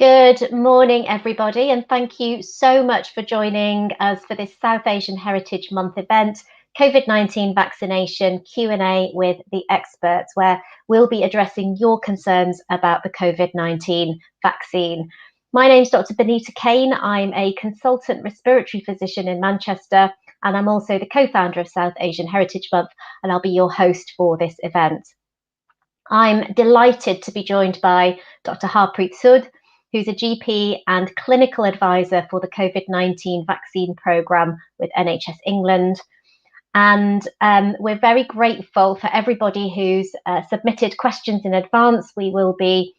Good morning, everybody, and thank you so much for joining us for this South Asian Heritage Month event, COVID-19 Vaccination Q&A with the experts, where we'll be addressing your concerns about the COVID-19 vaccine. My name's Dr Binita Kane. I'm a consultant respiratory physician in Manchester, and I'm also the co-founder of South Asian Heritage Month, and I'll be your host for this event. I'm delighted to be joined by Dr Harpreet Sood, who's a GP and clinical advisor for the COVID-19 vaccine programme with NHS England. And we're very grateful for everybody who's submitted questions in advance. We will be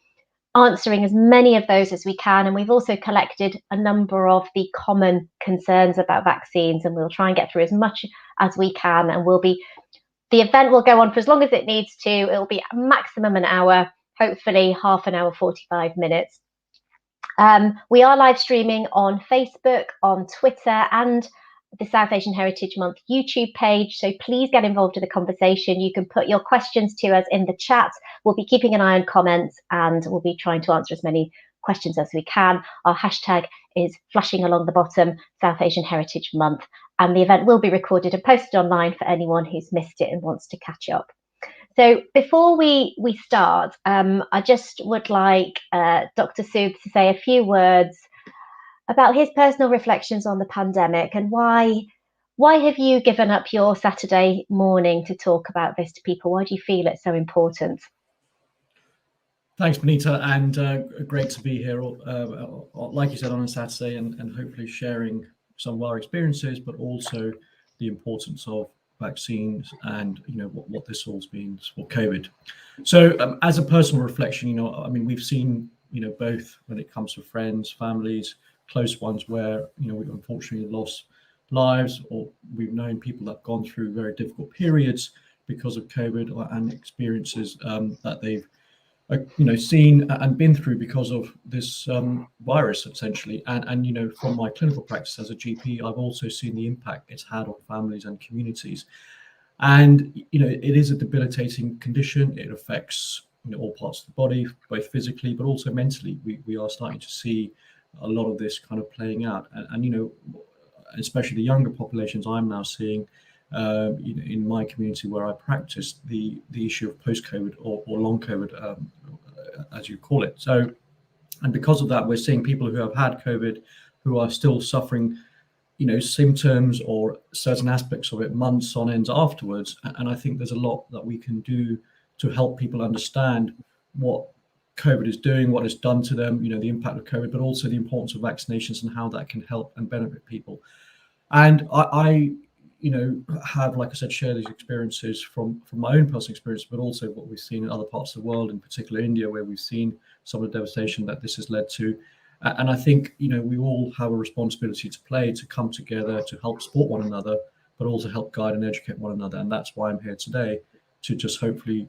answering as many of those as we can. And we've also collected a number of the common concerns about vaccines, and we'll try and get through as much as we can. And the event will go on for as long as it needs to. It'll be maximum an hour, hopefully half an hour, 45 minutes. We are live streaming on Facebook, on Twitter, and the South Asian Heritage Month YouTube page. So please get involved in the conversation. You can put your questions to us in the chat. We'll be keeping an eye on comments, and we'll be trying to answer as many questions as we can. Our hashtag is flashing along the bottom, South Asian Heritage Month. And the event will be recorded and posted online for anyone who's missed it and wants to catch up. So before we start, I just would like Dr. Sood to say a few words about his personal reflections on the pandemic, and why have you given up your Saturday morning to talk about this to people? Why do you feel it's so important? Thanks, Benita, and great to be here, like you said, on a Saturday, and hopefully sharing some of our experiences, but also the importance of vaccines and what this all means for COVID. So as a personal reflection, I mean, we've seen both when it comes to friends, families, close ones, where we've unfortunately lost lives, or we've known people that have gone through very difficult periods because of COVID, and experiences that they've seen and been through because of this virus, essentially. And from my clinical practice as a GP, I've also seen the impact it's had on families and communities. And it is a debilitating condition. It affects all parts of the body, both physically but also mentally. We are starting to see a lot of this kind of playing out, and especially the younger populations I'm now seeing in my community where I practice, the issue of post-COVID or long COVID, as you call it. So, and because of that, we're seeing people who have had COVID who are still suffering, symptoms or certain aspects of it months on end afterwards. And I think there's a lot that we can do to help people understand what COVID is doing, what it's done to them, the impact of COVID, but also the importance of vaccinations and how that can help and benefit people. And I have, like I said, shared these experiences from my own personal experience, but also what we've seen in other parts of the world, in particular India, where we've seen some of the devastation that this has led to. And I think, we all have a responsibility to play, to come together, to help support one another, but also help guide and educate one another. And that's why I'm here today, to just hopefully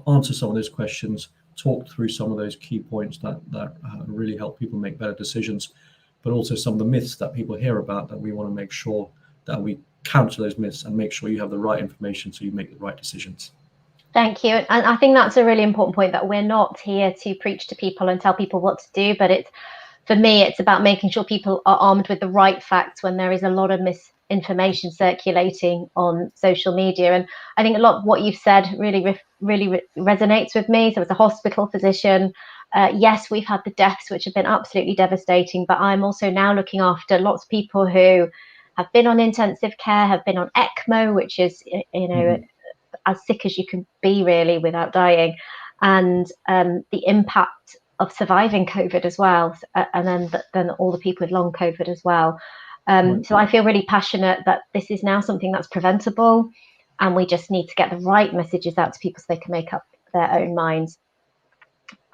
answer some of those questions, talk through some of those key points that really help people make better decisions, but also some of the myths that people hear about, that we want to make sure that we counter those myths and make sure you have the right information so you make the right decisions. Thank you. And I think that's a really important point, that we're not here to preach to people and tell people what to do, but for me, it's about making sure people are armed with the right facts when there is a lot of misinformation circulating on social media. And I think a lot of what you've said really resonates with me. So as a hospital physician, yes, we've had the deaths, which have been absolutely devastating, but I'm also now looking after lots of people who have been on intensive care, have been on ECMO, which is, as sick as you can be really without dying, and the impact of surviving COVID as well, and then all the people with long COVID as well. So I feel really passionate that this is now something that's preventable, and we just need to get the right messages out to people so they can make up their own minds.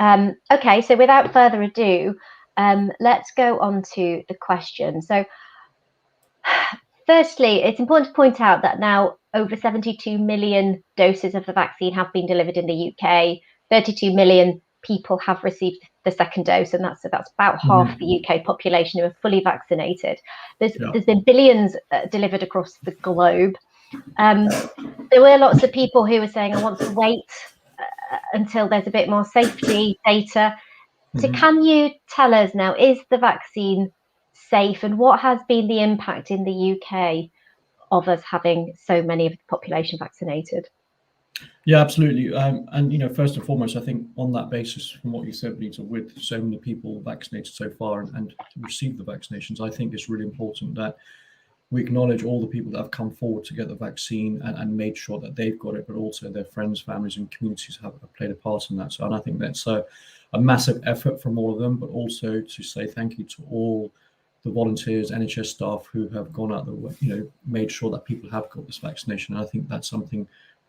Okay, so without further ado, let's go on to the question. So firstly, it's important to point out that now over 72 million doses of the vaccine have been delivered in the UK. 32 million people have received the second dose, and that's about half the UK population who are fully vaccinated. There's been billions delivered across the globe. There were lots of people who were saying, I want to wait until there's a bit more safety data. So can you tell us now, is the vaccine safe, and what has been the impact in the UK of us having so many of the population vaccinated? Yeah, absolutely. And first and foremost, I think on that basis, from what you said, Benita, with so many people vaccinated so far and received the vaccinations, I think it's really important that we acknowledge all the people that have come forward to get the vaccine and made sure that they've got it, but also their friends, families, and communities have played a part in that. So, and I think that's a massive effort from all of them, but also to say thank you to all the volunteers, NHS staff who have gone out the way, made sure that people have got this vaccination. And I think that's something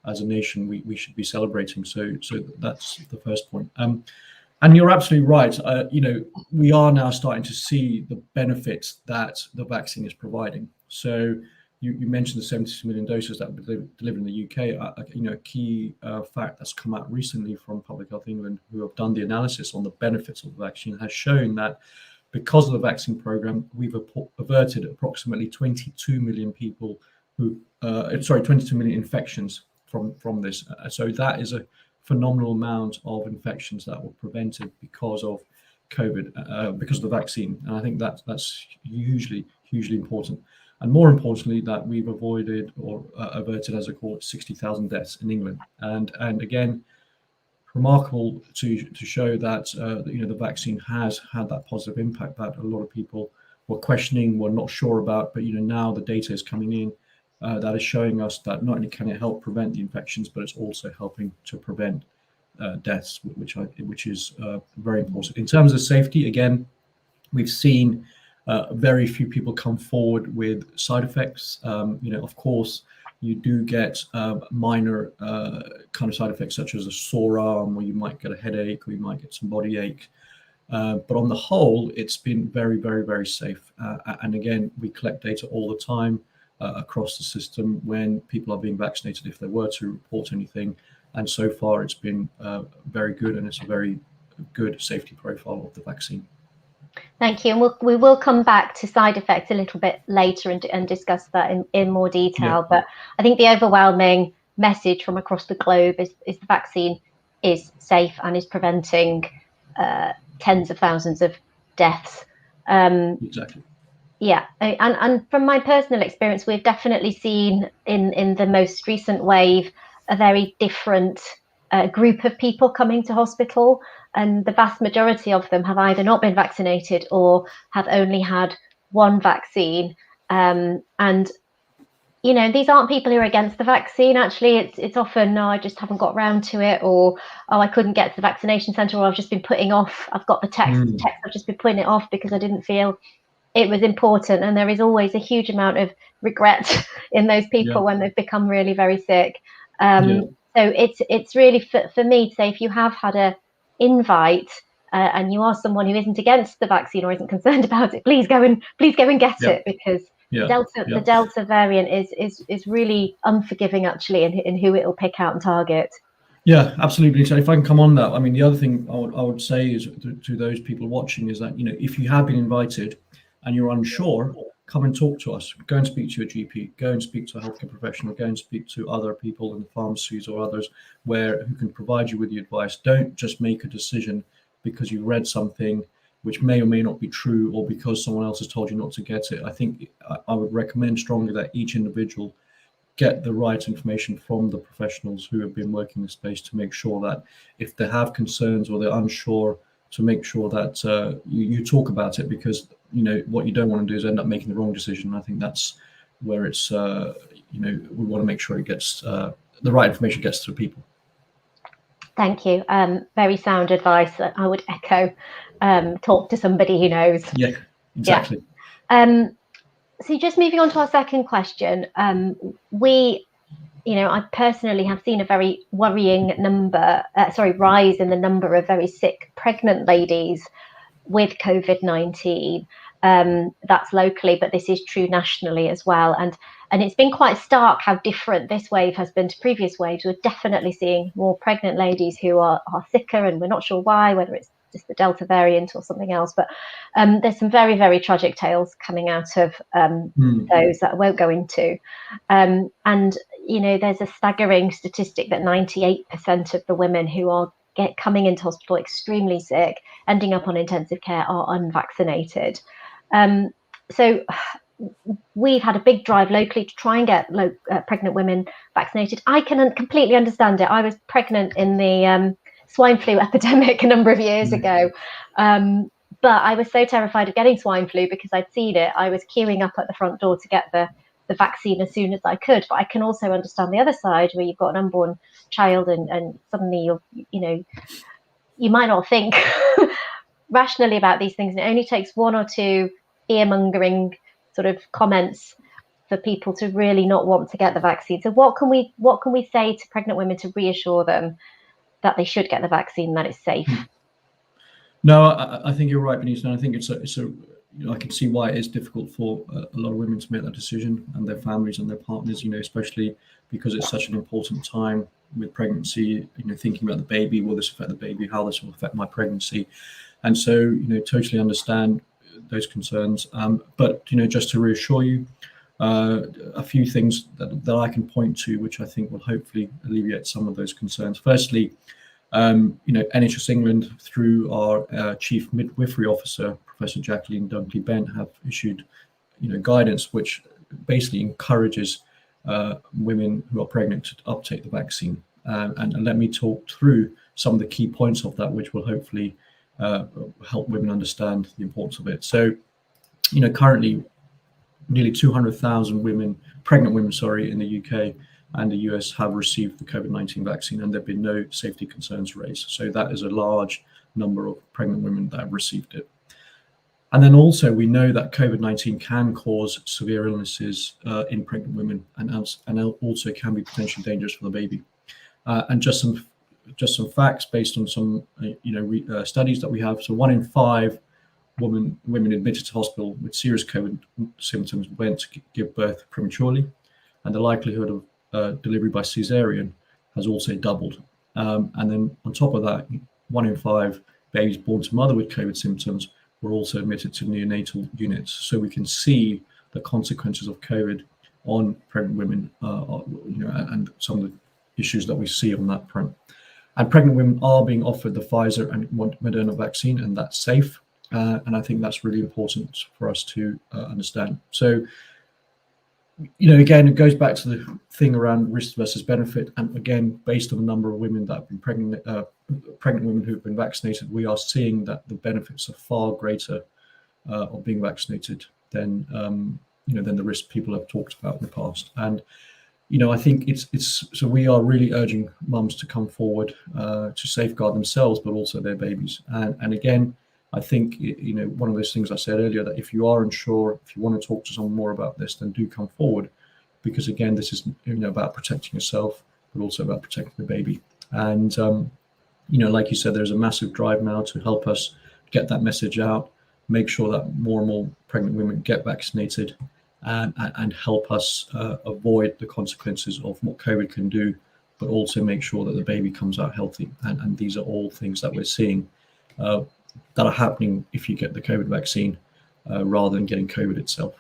as a nation we should be celebrating. So that's the first point. And you're absolutely right. We are now starting to see the benefits that the vaccine is providing. So you mentioned the 72 million doses that were delivered in the UK. A key fact that's come out recently from Public Health England, who have done the analysis on the benefits of the vaccine, has shown that because of the vaccine program, we've averted approximately 22 million people 22 million infections from this. So that is a phenomenal amount of infections that were prevented because of COVID, because of the vaccine. And I think that's hugely important. And more importantly, that we've avoided or averted, as I call it, 60,000 deaths in England. And again, remarkable to show that the vaccine has had that positive impact that a lot of people were questioning, were not sure about. But now the data is coming in that is showing us that not only can it help prevent the infections, but it's also helping to prevent deaths, which is very important. In terms of safety, again, we've seen very few people come forward with side effects. Of course, you do get minor kind of side effects, such as a sore arm, or you might get a headache, or you might get some body ache. But on the whole, it's been very, very, very safe. And again, we collect data all the time across the system when people are being vaccinated, if they were to report anything. And so far, it's been very good, and it's a very good safety profile of the vaccine. Thank you. And we will come back to side effects a little bit later and discuss that in more detail. But I think the overwhelming message from across the globe is the vaccine is safe and is preventing tens of thousands of deaths. Exactly. Yeah, and from my personal experience, we've definitely seen in the most recent wave a very different group of people coming to hospital, and the vast majority of them have either not been vaccinated or have only had one vaccine. And these aren't people who are against the vaccine. Actually, it's often, no, I just haven't got round to it, or oh, I couldn't get to the vaccination centre, or I've just been putting off. I've got the text, I've just been putting it off because I didn't feel it was important. And there is always a huge amount of regret in those people when they've become really very sick. So it's really for me to say, if you have had a invite and you are someone who isn't against the vaccine or isn't concerned about it, please go and get it, because the Delta variant is really unforgiving, actually, in who it'll pick out and target. Yeah, absolutely. So if I can come on that, I mean, the other thing I would say is to those people watching is that, if you have been invited and you're unsure, come and talk to us. Go and speak to your GP. Go and speak to a healthcare professional. Go and speak to other people in the pharmacies or others who can provide you with the advice. Don't just make a decision because you read something which may or may not be true, or because someone else has told you not to get it. I think I would recommend strongly that each individual get the right information from the professionals who have been working in the space, to make sure that if they have concerns or they're unsure, to make sure that you talk about it, because what you don't want to do is end up making the wrong decision. I think that's where it's we want to make sure it gets the right information gets to people. Thank you. Very sound advice. I would echo. Talk to somebody who knows. Yeah, exactly. So just moving on to our second question, I personally have seen a very worrying rise in the number of very sick pregnant ladies with COVID-19. That's locally, but this is true nationally as well. And it's been quite stark how different this wave has been to previous waves. We're definitely seeing more pregnant ladies who are sicker, and we're not sure why, whether it's just the Delta variant or something else. But there's some very, very tragic tales coming out of those that I won't go into. And there's a staggering statistic that 98% of the women who are coming into hospital extremely sick, ending up on intensive care, are unvaccinated. So we've had a big drive locally to try and get pregnant women vaccinated. I can completely understand it. I was pregnant in the swine flu epidemic a number of years ago. But I was so terrified of getting swine flu because I'd seen it. I was queuing up at the front door to get the vaccine as soon as I could. But I can also understand the other side, where you've got an unborn child and suddenly you might not think rationally about these things. And it only takes one or two ear-mongering sort of comments for people to really not want to get the vaccine. So what can we say to pregnant women to reassure them that they should get the vaccine, that it's safe? No, I think you're right, Benita, and I think it's a I can see why it is difficult for a lot of women to make that decision, and their families and their partners, especially because it's such an important time with pregnancy, thinking about the baby, will this affect the baby, how this will affect my pregnancy. And so, totally understand those concerns. But, just to reassure you, a few things that I can point to, which I think will hopefully alleviate some of those concerns. Firstly, NHS England, through our Chief Midwifery Officer, Professor Jacqueline Dunkley-Bent, have issued, guidance which basically encourages women who are pregnant to uptake the vaccine. And let me talk through some of the key points of that, which will hopefully help women understand the importance of it. So, currently, nearly 200,000 pregnant women, in the UK and the US have received the COVID-19 vaccine, and there have been no safety concerns raised. So that is a large number of pregnant women that have received it. And then also we know that COVID-19 can cause severe illnesses in pregnant women, and also can be potentially dangerous for the baby. And just some facts based on some studies that we have. So 1 in 5 women admitted to hospital with serious COVID symptoms went to give birth prematurely, and the likelihood of delivery by cesarean has also doubled. And then on top of that, 1 in 5 babies born to mother with COVID symptoms were also admitted to neonatal units. So we can see the consequences of COVID on pregnant women, and some of the issues that we see on that front. And pregnant women are being offered the Pfizer and Moderna vaccine, and that's safe. And I think that's really important for us to understand. So, again, it goes back to the thing around risk versus benefit. And again, based on the number of women that have been pregnant women who've been vaccinated, we are seeing that the benefits are far greater of being vaccinated than the risk people have talked about in the past. And I think so we are really urging mums to come forward to safeguard themselves, but also their babies. And again, I think, one of those things I said earlier, that if you are unsure, if you want to talk to someone more about this, then do come forward, because again, this is about protecting yourself, but also about protecting the baby. And like you said, there's a massive drive now to help us get that message out, make sure that more and more pregnant women get vaccinated, and help us avoid the consequences of what COVID can do, but also make sure that the baby comes out healthy. And these are all things that we're seeing that are happening if you get the COVID vaccine rather than getting COVID itself.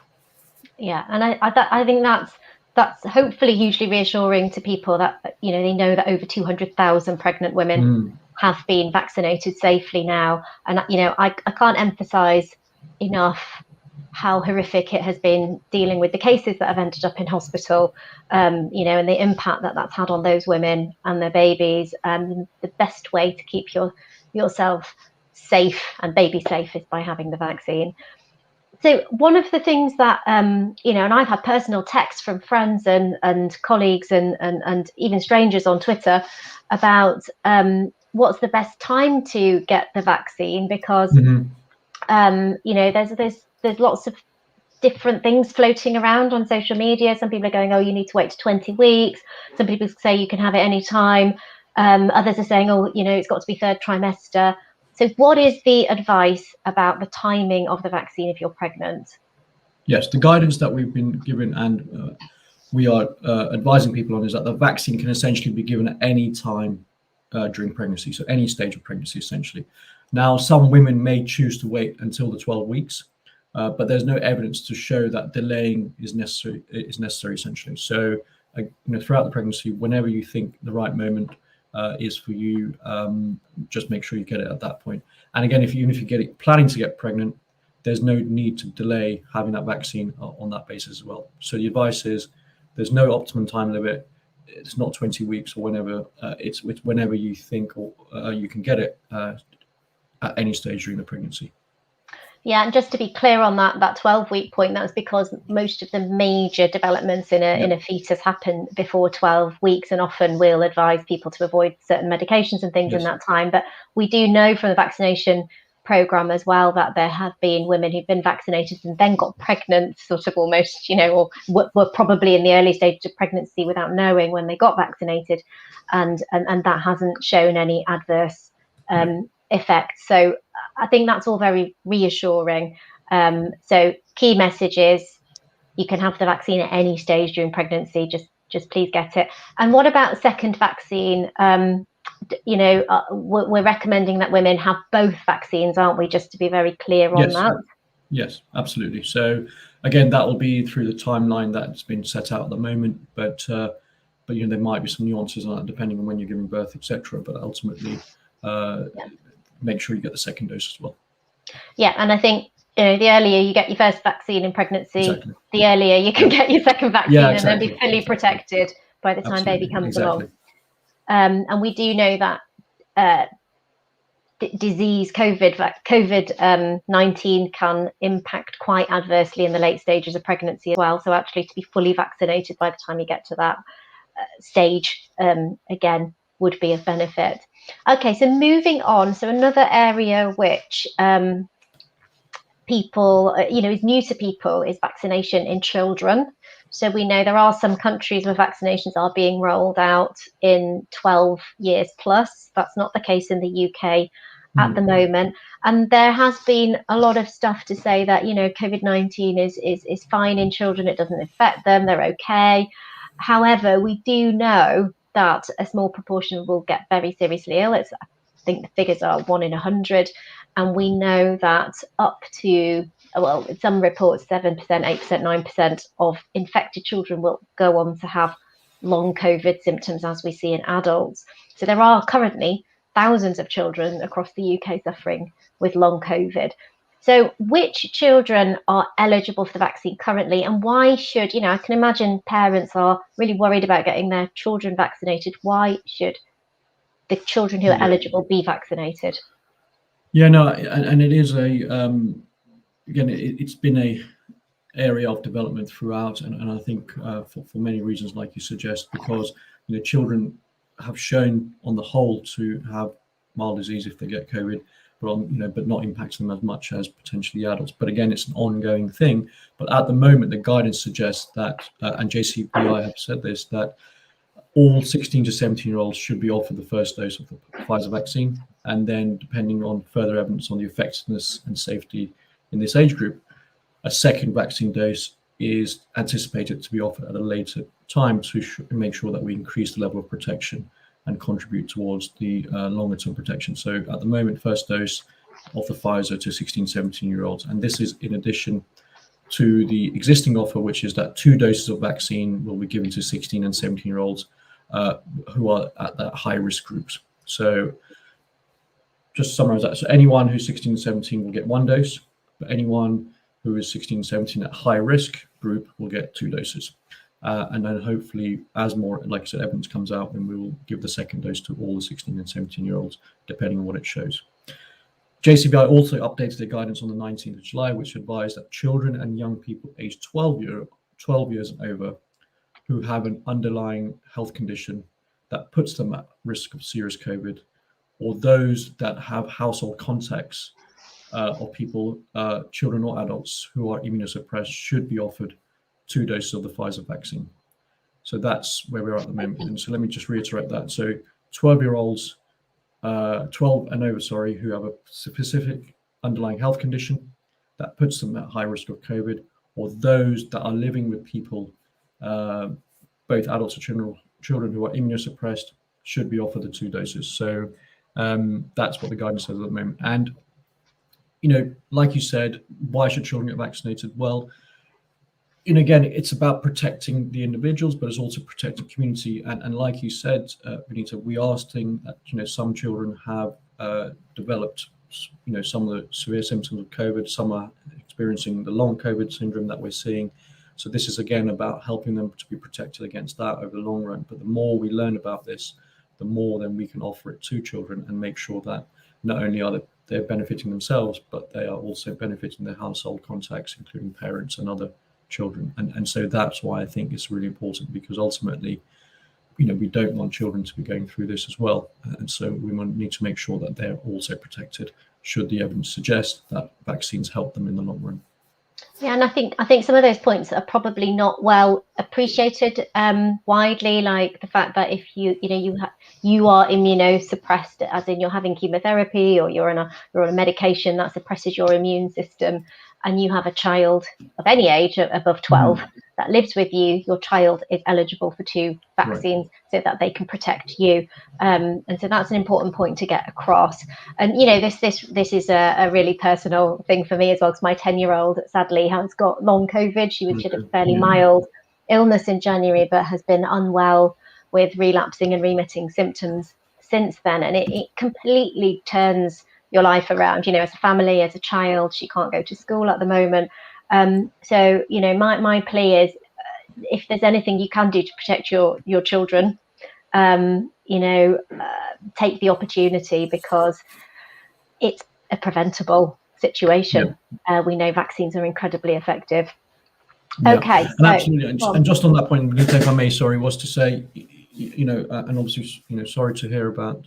Yeah, and I think that's hopefully hugely reassuring to people, that they know that over 200,000 pregnant women have been vaccinated safely now. And I can't emphasize enough how horrific it has been dealing with the cases that have ended up in hospital, and the impact that that's had on those women and their babies. The best way to keep yourself safe and baby safe is by having the vaccine. So one of the things that and I've had personal texts from friends and colleagues and even strangers on Twitter about what's the best time to get the vaccine, because there's lots of different things floating around on social media. Some people are going, oh, you need to wait to 20 weeks. Some people say you can have it any time. Others are saying, oh, it's got to be 3rd trimester. So what is the advice about the timing of the vaccine if you're pregnant? Yes, the guidance that we've been given and we are advising people on is that the vaccine can essentially be given at any time during pregnancy, so any stage of pregnancy, essentially. Now, some women may choose to wait until the 12 weeks, but there's no evidence to show that delaying is necessary, essentially. So, throughout the pregnancy, whenever you think the right moment, is for you. Just make sure you get it at that point. And again, even if you get it planning to get pregnant, there's no need to delay having that vaccine on that basis as well. So the advice is there's no optimum time limit. It's not 20 weeks or whenever. It's whenever you think or you can get it at any stage during the pregnancy. Yeah, and just to be clear on that 12-week point, that's because most of the major developments in a fetus happen before 12 weeks, and often we'll advise people to avoid certain medications and things in that time. But we do know from the vaccination program as well that there have been women who've been vaccinated and then got pregnant, sort of almost, or were probably in the early stages of pregnancy without knowing when they got vaccinated, and that hasn't shown any adverse effects. So I think that's all very reassuring. So key message is you can have the vaccine at any stage during pregnancy. Just please get it. And what about second vaccine? We're recommending that women have both vaccines, aren't we? Just to be very clear on that. Yes, absolutely. So again, that will be through the timeline that's been set out at the moment, but there might be some nuances on that depending on when you're giving birth, etc. But ultimately, make sure you get the second dose as well. Yeah, and I think the earlier you get your first vaccine in pregnancy, the earlier you can get your second vaccine and then be fully protected by the time baby comes along. And we do know that disease, COVID-19 can impact quite adversely in the late stages of pregnancy as well. So actually to be fully vaccinated by the time you get to that stage, again, would be of benefit. Okay, so moving on. So another area which people, is new to people is vaccination in children. So we know there are some countries where vaccinations are being rolled out in 12 years plus. That's not the case in the UK at the moment. And there has been a lot of stuff to say that, COVID-19 is fine in children. It doesn't affect them. They're okay. However, we do know that a small proportion will get very seriously ill. I think the figures are 1 in 100. And we know that up to, some reports, 7%, 8%, 9% of infected children will go on to have long COVID symptoms, as we see in adults. So there are currently thousands of children across the UK suffering with long COVID. So which children are eligible for the vaccine currently, and why should, I can imagine parents are really worried about getting their children vaccinated. Why should the children who are eligible be vaccinated? Yeah, no, and it is again, it's been a area of development throughout, and I think for many reasons, like you suggest, because children have shown on the whole to have mild disease if they get COVID, but not impacting them as much as potentially adults. But again, it's an ongoing thing. But at the moment, the guidance suggests that, and JCVI have said this, that all 16 to 17-year-olds should be offered the first dose of the Pfizer vaccine. And then, depending on further evidence on the effectiveness and safety in this age group, a second vaccine dose is anticipated to be offered at a later time to make sure that we increase the level of protection and contribute towards the longer-term protection. So at the moment, first dose of the Pfizer to 16, 17-year-olds. And this is in addition to the existing offer, which is that 2 doses of vaccine will be given to 16 and 17-year-olds who are at that high-risk groups. So just to summarize that, so anyone who's 16 and 17 will get 1 dose, but anyone who is 16 and 17 at high-risk group will get 2 doses. And then hopefully, as more, like I said, evidence comes out, then we will give the second dose to all the 16 and 17-year-olds, depending on what it shows. JCVI also updated their guidance on the 19th of July, which advised that children and young people aged 12 years and over who have an underlying health condition that puts them at risk of serious COVID, or those that have household contacts of people, children or adults who are immunosuppressed, should be offered 2 doses of the Pfizer vaccine. So that's where we're at the moment. And so let me just reiterate that. So 12-year-olds, 12 and over, who have a specific underlying health condition that puts them at high risk of COVID, or those that are living with people, both adults and children who are immunosuppressed, should be offered the 2 doses. So that's what the guidance says at the moment. And, like you said, why should children get vaccinated? Well, and again, it's about protecting the individuals, but it's also protecting community. And like you said, Binita, we are seeing that some children have developed some of the severe symptoms of COVID. Some are experiencing the long COVID syndrome that we're seeing. So this is again about helping them to be protected against that over the long run. But the more we learn about this, the more then we can offer it to children and make sure that not only are they're benefiting themselves, but they are also benefiting their household contacts, including parents and other children. And so that's why I think it's really important, because ultimately, we don't want children to be going through this as well. And so we need to make sure that they're also protected should the evidence suggest that vaccines help them in the long run. Yeah, and I think some of those points are probably not well appreciated widely, like the fact that if you are immunosuppressed, as in you're having chemotherapy or you're on a medication that suppresses your immune system, and you have a child of any age above 12 that lives with you, your child is eligible for 2 vaccines, right, so that they can protect you. And so that's an important point to get across. And this is a really personal thing for me as well, because my 10-year-old sadly has got long COVID. She had a fairly mild illness in January, but has been unwell with relapsing and remitting symptoms since then, and it completely turns your life around, as a family, as a child. She can't go to school at the moment. So, my plea is, if there's anything you can do to protect your children, take the opportunity, because it's a preventable situation. We know vaccines are incredibly effective. Yeah. Okay. And absolutely. And just on that point, Binita, if I may, was to say, and obviously, sorry to hear about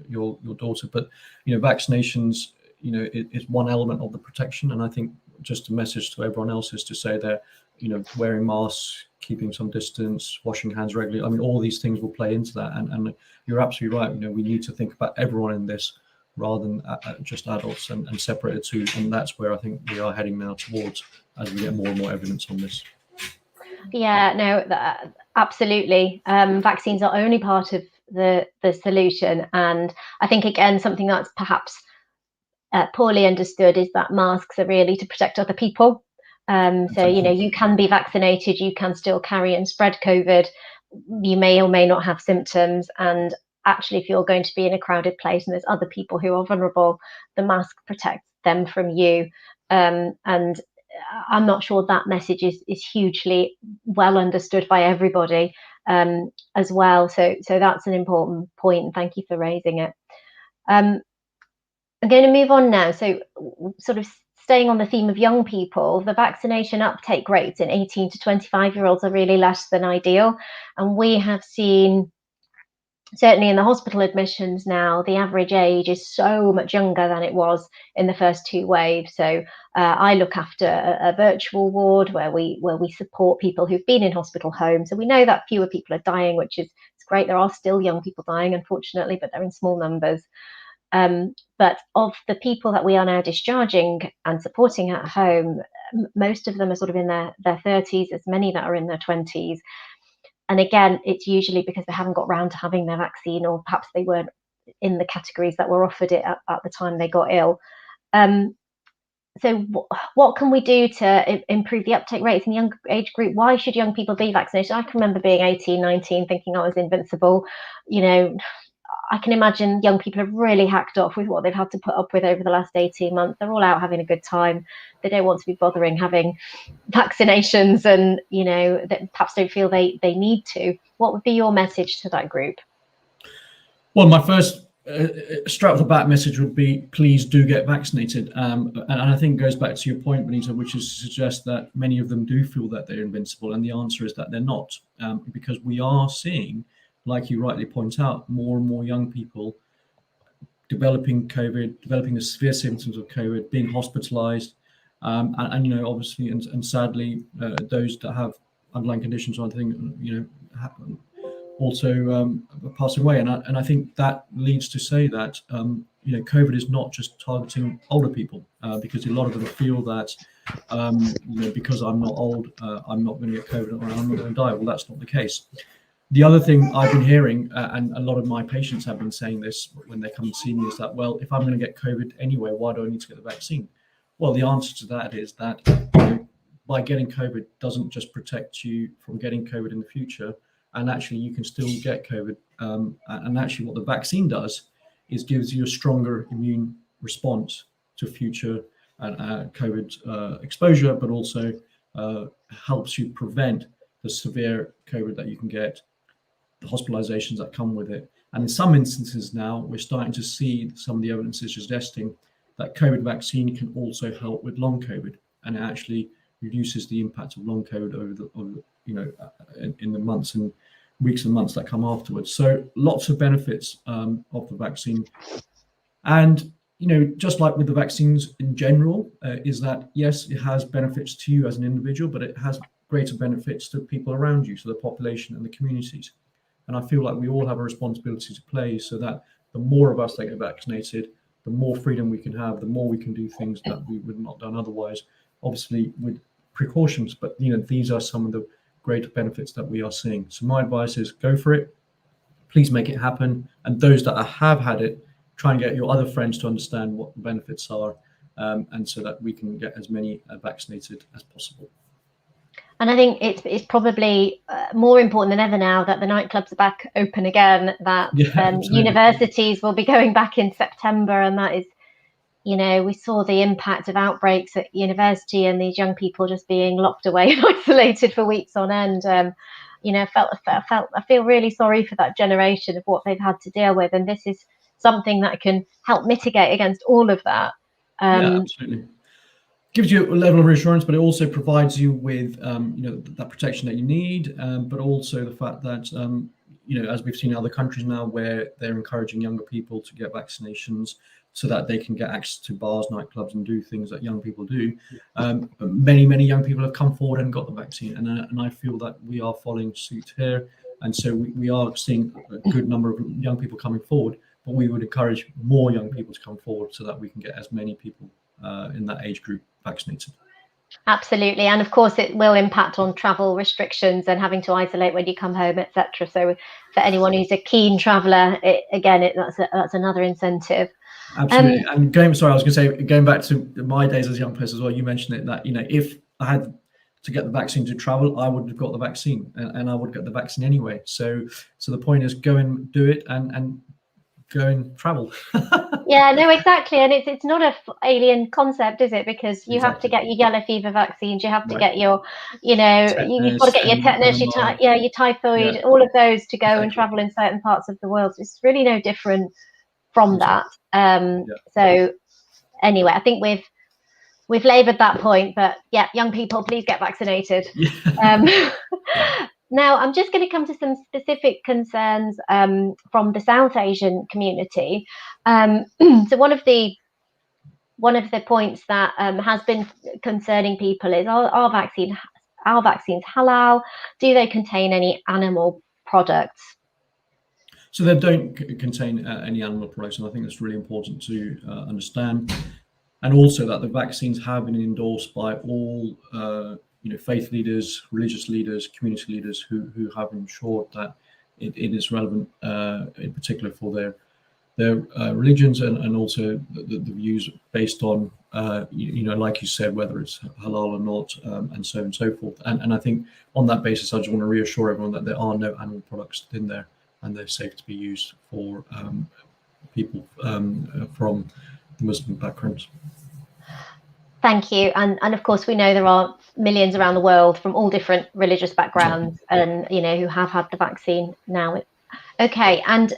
your daughter, but vaccinations, is one element of the protection. And I think just a message to everyone else is to say that wearing masks, keeping some distance, washing hands regularly, I mean, all these things will play into that. And you're absolutely right. We need to think about everyone in this rather than just adults, and separate the two. And that's where I think we are heading now towards, as we get more and more evidence on this. Yeah, no, absolutely. Vaccines are only part of the solution. And I think, again, something that's perhaps poorly understood is that masks are really to protect other people. So, you can be vaccinated, you can still carry and spread COVID. You may or may not have symptoms. And actually, if you're going to be in a crowded place and there's other people who are vulnerable, the mask protects them from you. And I'm not sure that message is hugely well understood by everybody as well. So that's an important point, and thank you for raising it. I'm going to move on now. So sort of staying on the theme of young people, the vaccination uptake rates in 18 to 25-year-olds are really less than ideal. And we have seen, certainly in the hospital admissions now, the average age is so much younger than it was in the first 2 waves. So I look after a virtual ward where we support people who've been in hospital homes. So we know that fewer people are dying, which is great. There are still young people dying, unfortunately, but they're in small numbers. But of the people that we are now discharging and supporting at home, most of them are sort of in their 30s, as many that are in their 20s. And again, it's usually because they haven't got round to having their vaccine, or perhaps they weren't in the categories that were offered it at the time they got ill. So what can we do to improve the uptake rates in the young age group? Why should young people be vaccinated? I can remember being 18, 19, thinking I was invincible. I can imagine young people have really hacked off with what they've had to put up with over the last 18 months. They're all out having a good time. They don't want to be bothering having vaccinations, and that perhaps don't feel they need to. What would be your message to that group? Well, my first straight off the bat message would be, please do get vaccinated. And I think it goes back to your point, Binita, which is to suggest that many of them do feel that they're invincible. And the answer is that they're not, because we are seeing, like you rightly point out, more and more young people developing COVID, developing the severe symptoms of COVID, being hospitalized. And obviously, and sadly, those that have underlying conditions, I think, also passing away. And I think that leads to say that, COVID is not just targeting older people, because a lot of them feel that, because I'm not old, I'm not going to get COVID, or I'm not going to die. Well, that's not the case. The other thing I've been hearing, and a lot of my patients have been saying this when they come and see me, is that, well, if I'm going to get COVID anyway, why do I need to get the vaccine? Well, the answer to that is that by getting COVID doesn't just protect you from getting COVID in the future, and actually you can still get COVID. And actually what the vaccine does is gives you a stronger immune response to future COVID exposure, but also helps you prevent the severe COVID that you can get, the hospitalizations that come with it. And in some instances now, we're starting to see some of the evidence is suggesting that COVID vaccine can also help with long COVID, and it actually reduces the impact of long COVID in the months and weeks and months that come afterwards. So lots of benefits of the vaccine. And just like with the vaccines in general, is that yes, it has benefits to you as an individual, but it has greater benefits to people around you, so the population and the communities. And I feel like we all have a responsibility to play, so that the more of us that get vaccinated, the more freedom we can have, the more we can do things that we would not done otherwise, obviously with precautions. But these are some of the great benefits that we are seeing. So my advice is go for it. Please make it happen. And those that have had it, try and get your other friends to understand what the benefits are, and so that we can get as many vaccinated as possible. And I think it's probably more important than ever now that the nightclubs are back open again, that universities will be going back in September, and that is, we saw the impact of outbreaks at university and these young people just being locked away and isolated for weeks on end. I feel really sorry for that generation of what they've had to deal with, and this is something that can help mitigate against all of that. Yeah, absolutely. Gives you a level of reassurance, but it also provides you with that protection that you need, but also the fact that as we've seen in other countries now, where they're encouraging younger people to get vaccinations so that they can get access to bars, nightclubs, and do things that young people do. Many young people have come forward and got the vaccine, and I feel that we are following suit here, and so we are seeing a good number of young people coming forward, but we would encourage more young people to come forward so that we can get as many people in that age group vaccinated. Absolutely, and of course it will impact on travel restrictions and having to isolate when you come home, etc. So for anyone who's a keen traveller, that's another incentive. Absolutely. And going back to my days as a young person as well, you mentioned it, that if I had to get the vaccine to travel, I would have got the vaccine, and I would get the vaccine anyway. So the point is, go and do it and go and travel. Yeah, no, exactly. And it's not an alien concept, is it? Because you have to get your yellow fever vaccines, you have to get your, you've got to get your tetanus, your typhoid, all of those to go and travel in certain parts of the world. So it's really no different from that. So anyway, I think we've laboured that point, but yeah, young people, please get vaccinated. Now, I'm just going to come to some specific concerns from the South Asian community. So one of the points that has been concerning people is, are vaccines halal? Do they contain any animal products? So they don't contain any animal products, and I think that's really important to understand. And also that the vaccines have been endorsed by all faith leaders, religious leaders, community leaders who have ensured that it is relevant, in particular for their religions, and also the views based on like you said, whether it's halal or not, and so on and so forth. And I think on that basis, I just want to reassure everyone that there are no animal products in there, and they're safe to be used for people from the Muslim backgrounds. Thank you. And of course, we know there are millions around the world from all different religious backgrounds, and who have had the vaccine now. Okay, and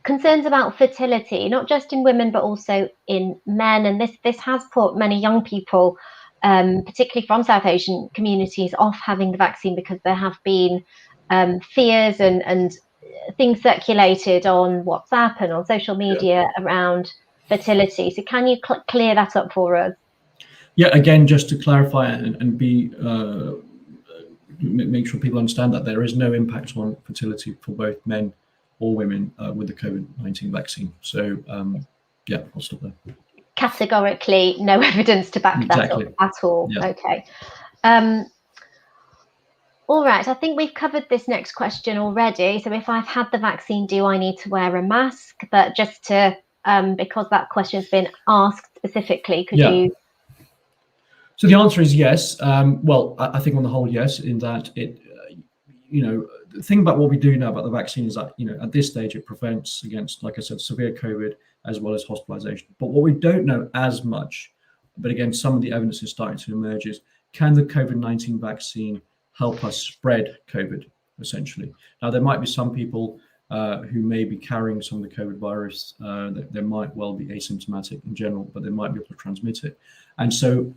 concerns about fertility, not just in women but also in men, and this has put many young people, particularly from South Asian communities, off having the vaccine, because there have been fears and things circulated on WhatsApp and on social media around fertility. So can you clear that up for us? Yeah, again, just to clarify and be make sure people understand that there is no impact on fertility for both men or women with the COVID-19 vaccine. So I'll stop there. Categorically no evidence to back that up at all. Okay. All right, I think we've covered this next question already. So if I've had the vaccine, do I need to wear a mask? But just to because that question's been asked specifically, could you? So the answer is yes. Well, I think on the whole, yes, in that it, the thing about what we do now about the vaccine is that, at this stage, it prevents against, like I said, severe COVID as well as hospitalization. But what we don't know as much, but again, some of the evidence is starting to emerge, is can the COVID-19 vaccine help us spread COVID, essentially? Now, there might be some people who may be carrying some of the COVID virus that they might well be asymptomatic in general, but they might be able to transmit it. And so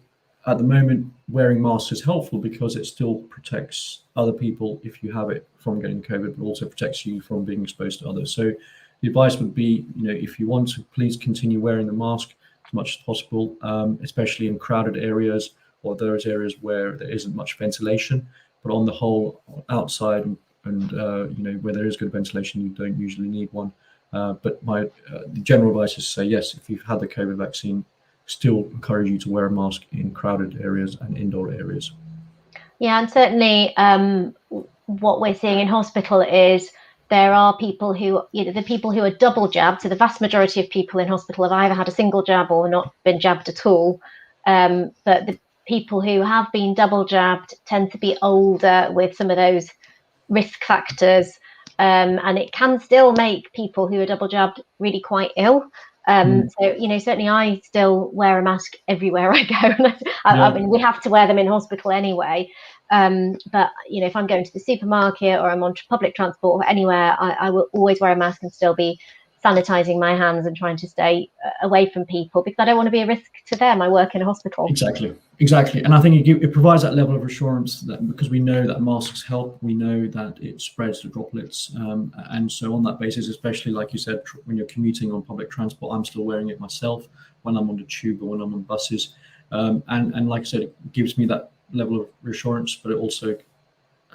at the moment, wearing masks is helpful because it still protects other people if you have it from getting COVID, but also protects you from being exposed to others. So the advice would be, if you want to, please continue wearing the mask as much as possible, especially in crowded areas or those areas where there isn't much ventilation. But on the whole, outside and where there is good ventilation, you don't usually need one. But my the general advice is to say, yes, if you've had the COVID vaccine, still encourage you to wear a mask in crowded areas and indoor areas. Yeah, and certainly what we're seeing in hospital is there are people who, the people who are double jabbed. So the vast majority of people in hospital have either had a single jab or not been jabbed at all. But the people who have been double jabbed tend to be older with some of those risk factors. And it can still make people who are double jabbed really quite ill. So, certainly I still wear a mask everywhere I go. I mean, we have to wear them in hospital anyway. But, if I'm going to the supermarket or I'm on public transport or anywhere, I will always wear a mask and still be sanitizing my hands and trying to stay away from people because I don't want to be a risk to them. I work in a hospital. Exactly. And I think it provides that level of assurance that because we know that masks help, we know that it spreads the droplets. And so on that basis, especially like you said, when you're commuting on public transport, I'm still wearing it myself when I'm on the tube or when I'm on buses. And like I said, it gives me that level of reassurance, but it also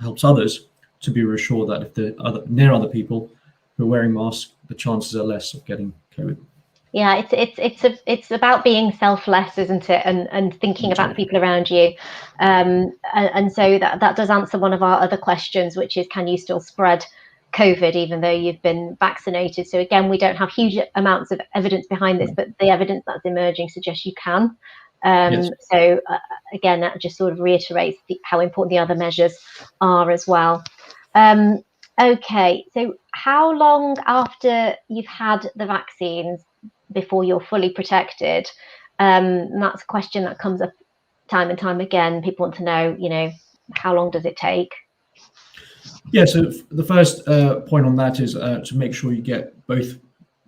helps others to be reassured that if they're near other people who are wearing masks, the chances are less of getting COVID. Yeah, it's about being selfless, isn't it? And thinking about the people around you. And so that does answer one of our other questions, which is, can you still spread COVID even though you've been vaccinated? So again, we don't have huge amounts of evidence behind this, but the evidence that's emerging suggests you can. Yes. So again, that just sort of reiterates how important the other measures are as well. Okay, so how long after you've had the vaccines before you're fully protected? And that's a question that comes up time and time again. People want to know, how long does it take? Yeah, so the first point on that is to make sure you get both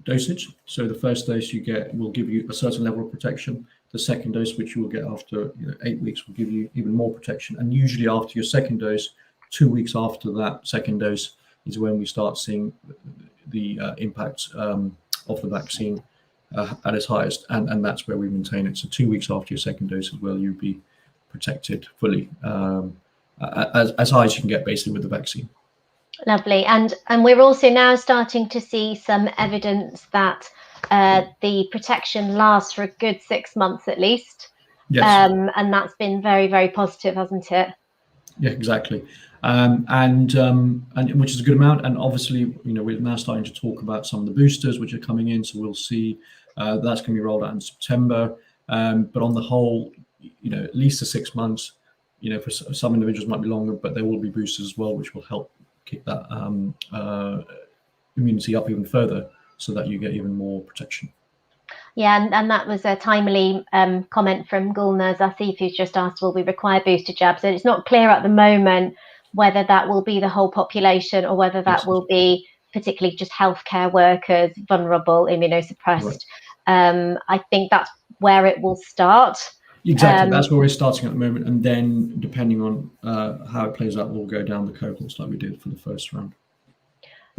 dosage. So the first dose you get will give you a certain level of protection. The second dose, which you will get after 8 weeks, will give you even more protection. And usually after your second dose, 2 weeks after that second dose is when we start seeing the impact of the vaccine at its highest, and that's where we maintain it. So 2 weeks after your second dose is where you'll be protected fully, as high as you can get basically with the vaccine. Lovely. And we're also now starting to see some evidence that the protection lasts for a good 6 months at least. Yes. And that's been very, very positive, hasn't it? Yeah, exactly. And which is a good amount. And obviously, we're now starting to talk about some of the boosters which are coming in. So we'll see that's going to be rolled out in September. But on the whole, at least the 6 months. For some individuals might be longer, but there will be boosters as well, which will help keep that immunity up even further, so that you get even more protection. Yeah, and that was a timely comment from Gulnaz Asif, who's just asked, will we require booster jabs? And it's not clear at the moment whether that will be the whole population or whether that will be particularly just healthcare workers, vulnerable, immunosuppressed. Right. I think that's where it will start. Exactly, that's where we're starting at the moment. And then depending on how it plays out, we'll go down the cohorts like we did for the first round.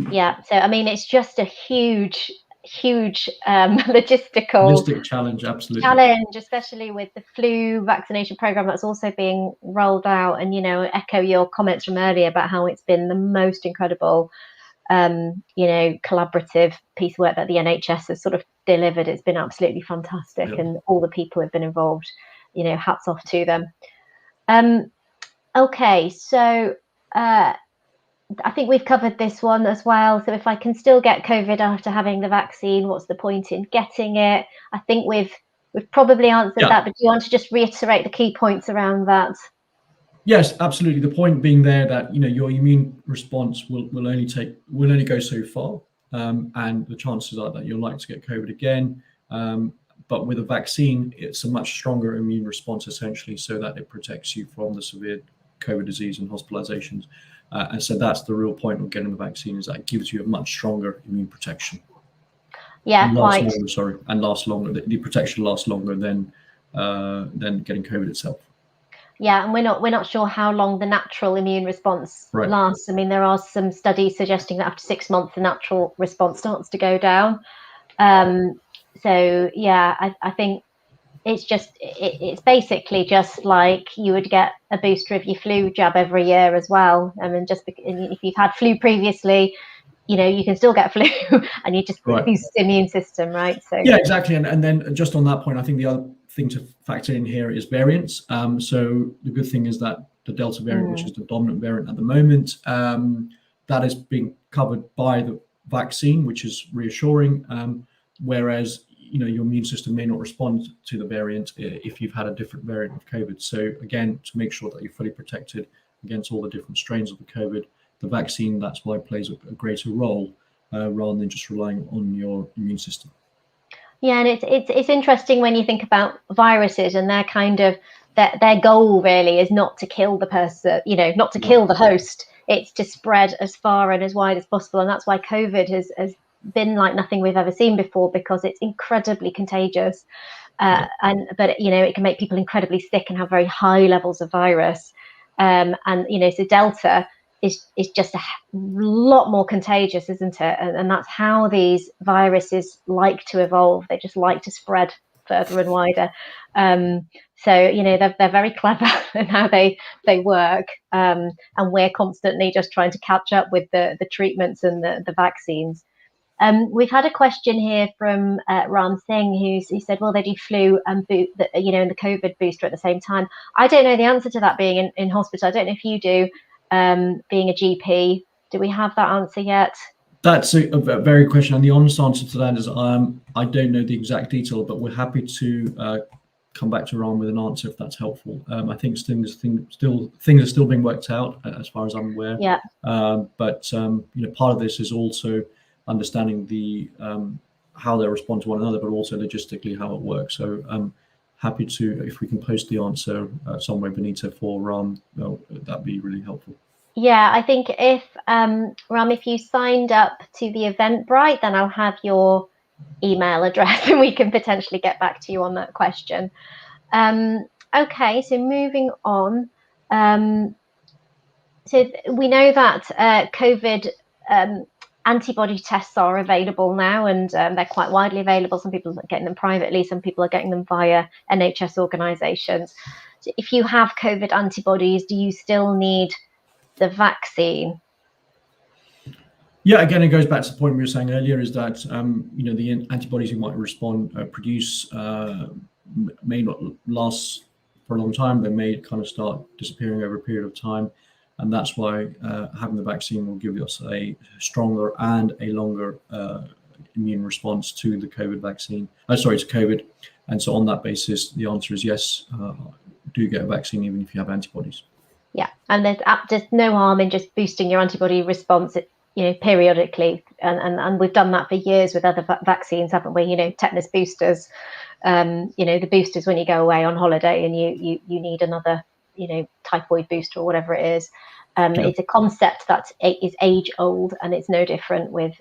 Yeah, so I mean, it's just a huge logistic challenge, absolutely. Challenge, especially with the flu vaccination program that's also being rolled out. And echo your comments from earlier about how it's been the most incredible collaborative piece of work that the NHS has sort of delivered. It's been absolutely fantastic. Yep. And all the people who have been involved, hats off to them. Okay, so I think we've covered this one as well. So if I can still get COVID after having the vaccine, what's the point in getting it? I think we've we've probably answered Yeah. that, but do you want to just reiterate the key points around that? Yes, absolutely. The point being there that your immune response will only go so far, and the chances are that you're likely to get COVID again. But with a vaccine, it's a much stronger immune response, essentially, so that it protects you from the severe COVID disease and hospitalizations. And so that's the real point of getting the vaccine, is that it gives you a much stronger immune protection. Yeah, and quite. Lasts longer. The protection lasts longer than getting COVID itself. Yeah, and we're not sure how long the natural immune response lasts. I mean, there are some studies suggesting that after 6 months, the natural response starts to go down. So yeah, I think it's basically just like you would get a booster of your flu jab every year as well. I mean, if you've had flu previously, you can still get flu, and you just boost the immune system, right? So yeah, exactly. And then just on that point, I think the other thing to factor in here is variants. So the good thing is that the Delta variant, which is the dominant variant at the moment, that is being covered by the vaccine, which is reassuring. Whereas your immune system may not respond to the variant if you've had a different variant of COVID. So again, to make sure that you're fully protected against all the different strains of the COVID, the vaccine, that's why it plays a greater role rather than just relying on your immune system. Yeah, and it's interesting when you think about viruses, and their kind of their goal really is not to kill the person, not to kill the host. It's to spread as far and as wide as possible, and that's why COVID has been like nothing we've ever seen before, because it's incredibly contagious, but it can make people incredibly sick and have very high levels of virus, and so Delta is just a lot more contagious, isn't it? And that's how these viruses like to evolve. They just like to spread further and wider. So they're very clever in how they work, and we're constantly just trying to catch up with the treatments and the vaccines. We've had a question here from Ram Singh, who said, "Will they do flu and and the COVID booster at the same time?" I don't know the answer to that, being in hospital. I don't know if you do. Being a GP, do we have that answer yet? That's a very good question, and the honest answer to that is I don't know the exact detail, but we're happy to come back to Ram with an answer if that's helpful. I think things are still being worked out as far as I'm aware. Yeah. But part of this is also understanding the how they respond to one another, but also logistically how it works. So I'm happy to, if we can post the answer somewhere, Binita, for Ram, that'd be really helpful. Yeah, I think if Ram, if you signed up to the Eventbrite, then I'll have your email address and we can potentially get back to you on that question. Okay, so moving on. So we know that COVID antibody tests are available now, and they're quite widely available. Some people are getting them privately, some people are getting them via NHS organisations. So if you have COVID antibodies, do you still need the vaccine? Yeah, again, it goes back to the point we were saying earlier, is that the antibodies you might produce may not last for a long time. They may kind of start disappearing over a period of time, and that's why having the vaccine will give us a stronger and a longer immune response to the COVID vaccine. To COVID. And so on that basis, the answer is yes, do get a vaccine even if you have antibodies. Yeah, and there's just no harm in just boosting your antibody response, periodically, and we've done that for years with other vaccines, haven't we? Tetanus boosters, the boosters when you go away on holiday and you need another, typhoid booster or whatever it is. It's a concept that is age old, and it's no different with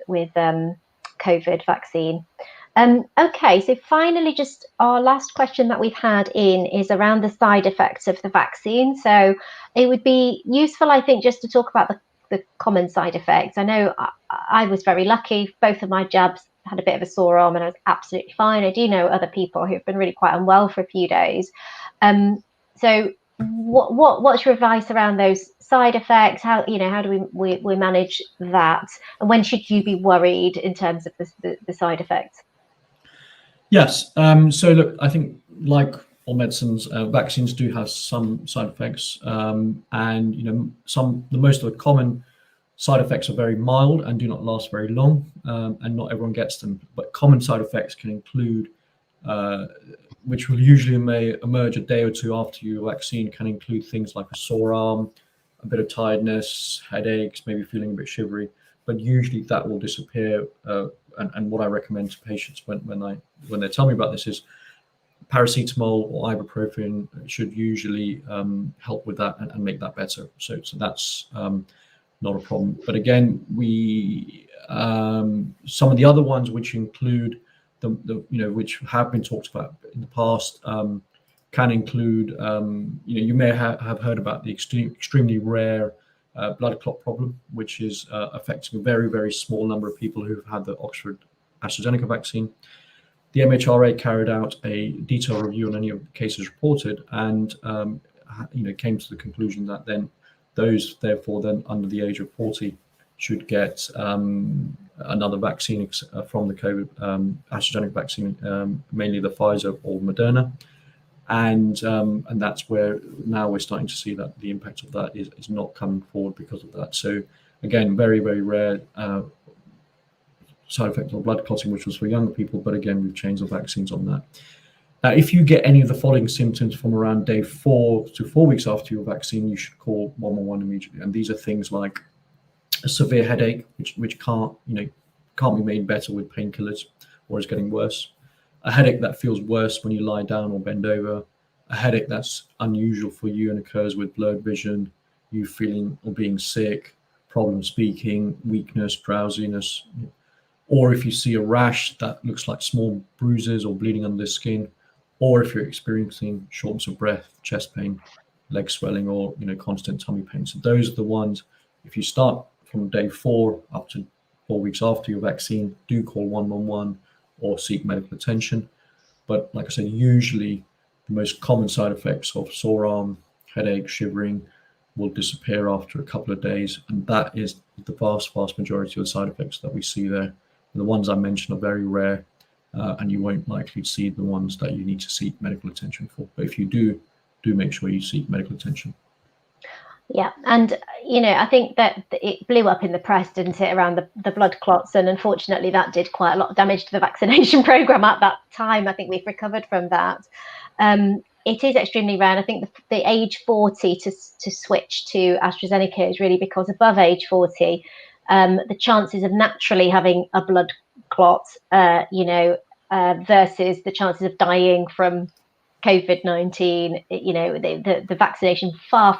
COVID vaccine. Okay, so finally, just our last question that we've had in is around the side effects of the vaccine. So it would be useful, I think, just to talk about the common side effects. I know I was very lucky. Both of my jabs had a bit of a sore arm and I was absolutely fine. I do know other people who've been really quite unwell for a few days. So what's your advice around those side effects? How do we manage that? And when should you be worried in terms of the side effects? Yes. So look, I think like all medicines, vaccines do have some side effects, and the most of the common side effects are very mild and do not last very long, and not everyone gets them. But common side effects can include which will usually may emerge a day or two after your vaccine, can include things like a sore arm, a bit of tiredness, headaches, maybe feeling a bit shivery, but usually that will disappear. And what I recommend to patients when they tell me about this is paracetamol or ibuprofen should usually help with that and make that better. So that's not a problem. But again, we some of the other ones which include the which have been talked about in the past can include you may have heard about the extremely rare blood clot problem, which is affecting a very, very small number of people who've had the Oxford AstraZeneca vaccine. The MHRA carried out a detailed review on any of the cases reported, and came to the conclusion that then those, therefore, then under the age of 40 should get another vaccine from the COVID AstraZeneca vaccine, mainly the Pfizer or Moderna, and that's where now we're starting to see that the impact of that is not coming forward because of that. So again, very, very rare side effect of blood clotting, which was for younger people, but again, we've changed the vaccines on that. Now, if you get any of the following symptoms from around day 4 to 4 weeks after your vaccine, you should call 111 immediately. And these are things like a severe headache, which can't be made better with painkillers or is getting worse. A headache that feels worse when you lie down or bend over. A headache that's unusual for you and occurs with blurred vision, you feeling or being sick, problem speaking, weakness, drowsiness. Or if you see a rash that looks like small bruises or bleeding under the skin, or if you're experiencing shortness of breath, chest pain, leg swelling, or constant tummy pain. So those are the ones. If you start from day 4 up to 4 weeks after your vaccine, do call 111 or seek medical attention. But like I said, usually the most common side effects of sore arm, headache, shivering will disappear after a couple of days, and that is the vast majority of the side effects that we see there. The ones I mentioned are very rare, and you won't likely see the ones that you need to seek medical attention for. But if you do make sure you seek medical attention. Yeah, and I think that it blew up in the press, didn't it, around the blood clots, and unfortunately that did quite a lot of damage to the vaccination program at that time. I think we've recovered from that. It is extremely rare, and I think the age 40 to switch to AstraZeneca is really because above age 40, the chances of naturally having a blood clot, versus the chances of dying from COVID-19, the vaccination far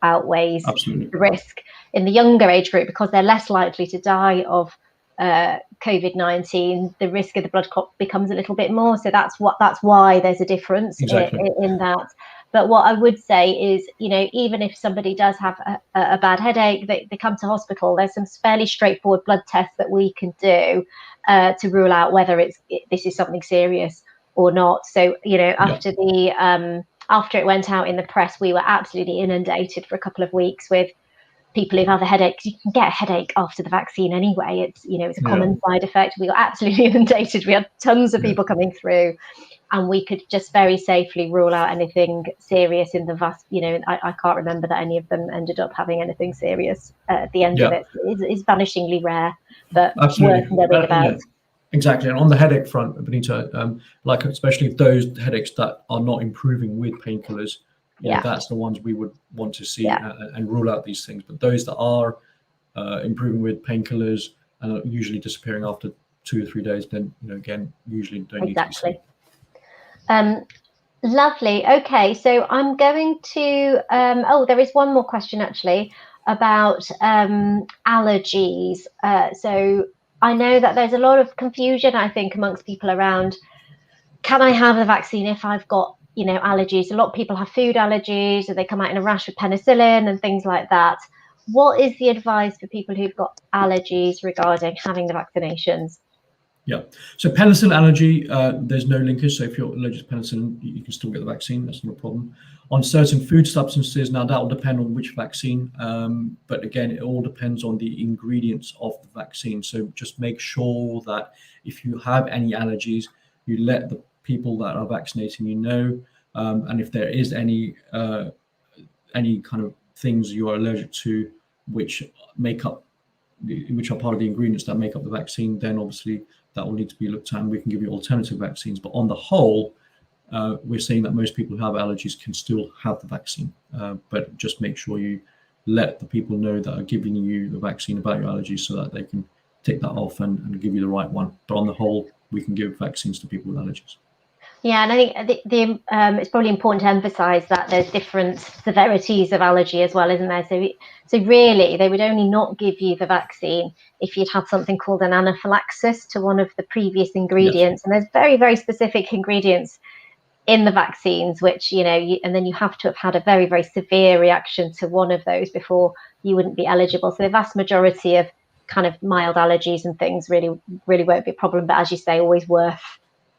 outweighs Absolutely the risk in the younger age group, because they're less likely to die of COVID-19. The risk of the blood clot becomes a little bit more, so that's why there's a difference. Exactly. in that. But what I would say is, even if somebody does have a bad headache, they come to hospital, there's some fairly straightforward blood tests that we can do to rule out whether this is something serious or not. So, after after it went out in the press, we were absolutely inundated for a couple of weeks with people who've had a headache. You can get a headache after the vaccine anyway. It's a common side effect. We got absolutely inundated. We had tons of people coming through, and we could just very safely rule out anything serious in the vast. I can't remember that any of them ended up having anything serious at the end of it. It's vanishingly rare, but absolutely worth knowing about. Exactly. And on the headache front, Binita, like especially those headaches that are not improving with painkillers, that's the ones we would want to see and rule out these things. But those that are improving with painkillers and are usually disappearing after 2 or 3 days, then again, usually don't need to be seen. Lovely. Okay, so I'm going to there is one more question actually about allergies. So I know that there's a lot of confusion, I think, amongst people around, can I have the vaccine if I've got allergies? A lot of people have food allergies, or they come out in a rash with penicillin and things like that. What is the advice for people who've got allergies regarding having the vaccinations? Yeah, so penicillin allergy, there's no linkage. So if you're allergic to penicillin, you can still get the vaccine. That's not a problem. On certain food substances, now that will depend on which vaccine. But again, it all depends on the ingredients of the vaccine. So just make sure that if you have any allergies, you let the people that are vaccinating and if there is any kind of things you are allergic to, which are part of the ingredients that make up the vaccine, then obviously that will need to be looked at, and we can give you alternative vaccines. But on the whole, we're seeing that most people who have allergies can still have the vaccine, but just make sure you let the people know that are giving you the vaccine about your allergies so that they can take that off and give you the right one. But on the whole, we can give vaccines to people with allergies. Yeah, and I think it's probably important to emphasise that there's different severities of allergy as well, isn't there? So really, they would only not give you the vaccine if you'd had something called an anaphylaxis to one of the previous ingredients. Yes. And there's very, very specific ingredients in the vaccines, which, and then you have to have had a very, very severe reaction to one of those before you wouldn't be eligible. So the vast majority of kind of mild allergies and things really, really won't be a problem. But as you say, always worth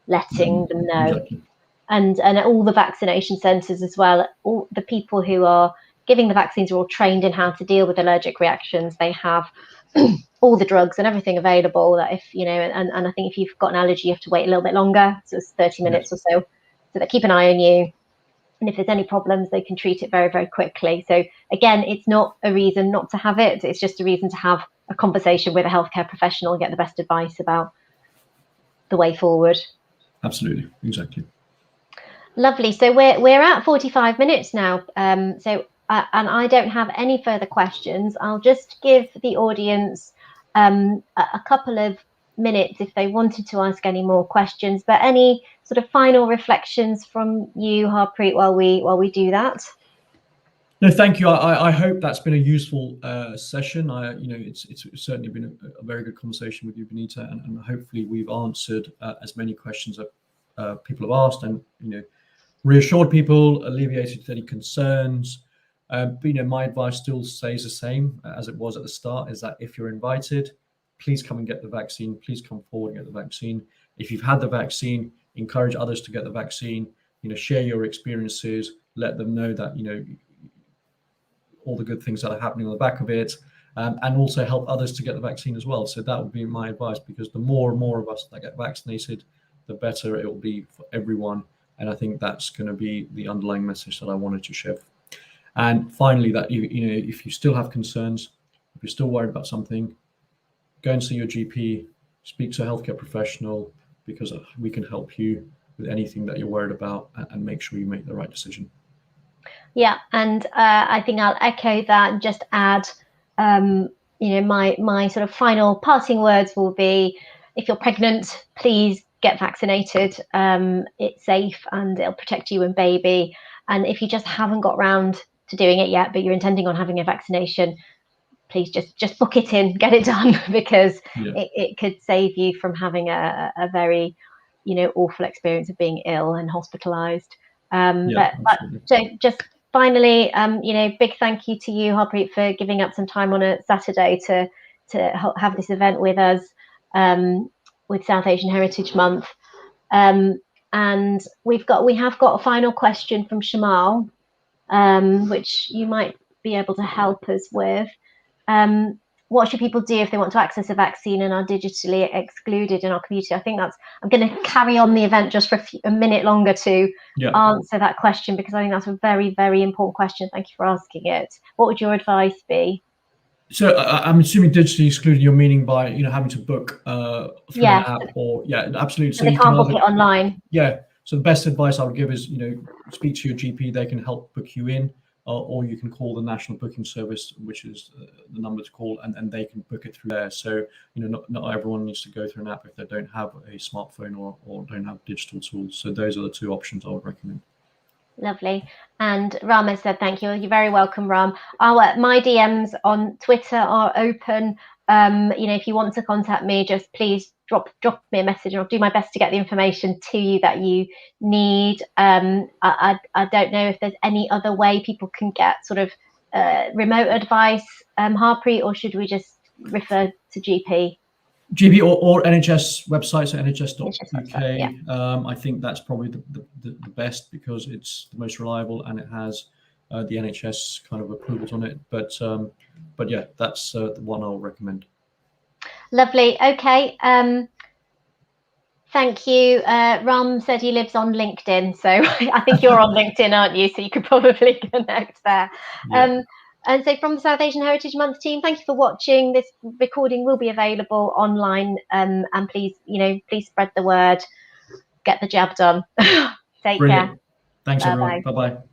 letting them know. Exactly. And at all the vaccination centres as well, all the people who are giving the vaccines are all trained in how to deal with allergic reactions. They have all the drugs and everything available that if, and I think if you've got an allergy, you have to wait a little bit longer. So it's 30 minutes or so. So they keep an eye on you. And if there's any problems, they can treat it very, very quickly. So again, it's not a reason not to have it. It's just a reason to have a conversation with a healthcare professional and get the best advice about the way forward. Absolutely, exactly. Lovely. So we're at 45 minutes now. And I don't have any further questions. I'll just give the audience a couple of minutes if they wanted to ask any more questions. But any sort of final reflections from you, Harpreet, while we do that? No, thank you. I hope that's been a useful session. It's certainly been a very good conversation with you, Binita, and hopefully we've answered as many questions that people have asked, and reassured people, alleviated any concerns. But my advice still stays the same as it was at the start: is that if you're invited, please come and get the vaccine. Please come forward and get the vaccine. If you've had the vaccine, encourage others to get the vaccine. Share your experiences. Let them know that all the good things that are happening on the back of it, and also help others to get the vaccine as well. So that would be my advice, because the more and more of us that get vaccinated, the better it will be for everyone. And I think that's going to be the underlying message that I wanted to share. And finally, that if you still have concerns, if you're still worried about something, go and see your GP, speak to a healthcare professional, because we can help you with anything that you're worried about, and make sure you make the right decision. Yeah, and I think I'll echo that and just add, my sort of final parting words will be: if you're pregnant, please get vaccinated. It's safe and it'll protect you and baby. And if you just haven't got round to doing it yet, but you're intending on having a vaccination, please just book it in, get it done, because it could save you from having a very, awful experience of being ill and hospitalized. But just finally, big thank you to you, Harpreet, for giving up some time on a Saturday to have this event with us, with South Asian Heritage Month. And we have got a final question from Shamal, which you might be able to help us with. What should people do if they want to access a vaccine and are digitally excluded in our community? I think I'm going to carry on the event just for a minute longer to answer that question, because I think that's a very, very important question. Thank you for asking it. What would your advice be? So I'm assuming digitally excluded, you're meaning by having to book through an app, or absolutely. So they can't book it online. Yeah. So the best advice I would give is speak to your GP. They can help book you in. Or you can call the National Booking Service, which is the number to call, and they can book it through there. So, not everyone needs to go through an app if they don't have a smartphone or don't have digital tools. So those are the two options I would recommend. Lovely. And Ram has said thank you. You're very welcome, Ram. My DMs on Twitter are open. If you want to contact me, just please drop me a message, and I'll do my best to get the information to you that you need. I don't know if there's any other way people can get sort of remote advice, Harpreet, or should we just refer to GP? GP or NHS website, so nhs.uk. I think that's probably the best, because it's the most reliable and it has the NHS kind of approvals on it. But yeah, that's the one I'll recommend. Lovely. Okay. Thank you. Ram said he lives on LinkedIn, so I think you're on LinkedIn, aren't you? So you could probably connect there. Yeah. And so from the South Asian Heritage Month team, thank you for watching. This recording will be available online, and please spread the word, get the jab done. Take Brilliant. care. Thanks, Bye-bye. everyone. Bye-bye.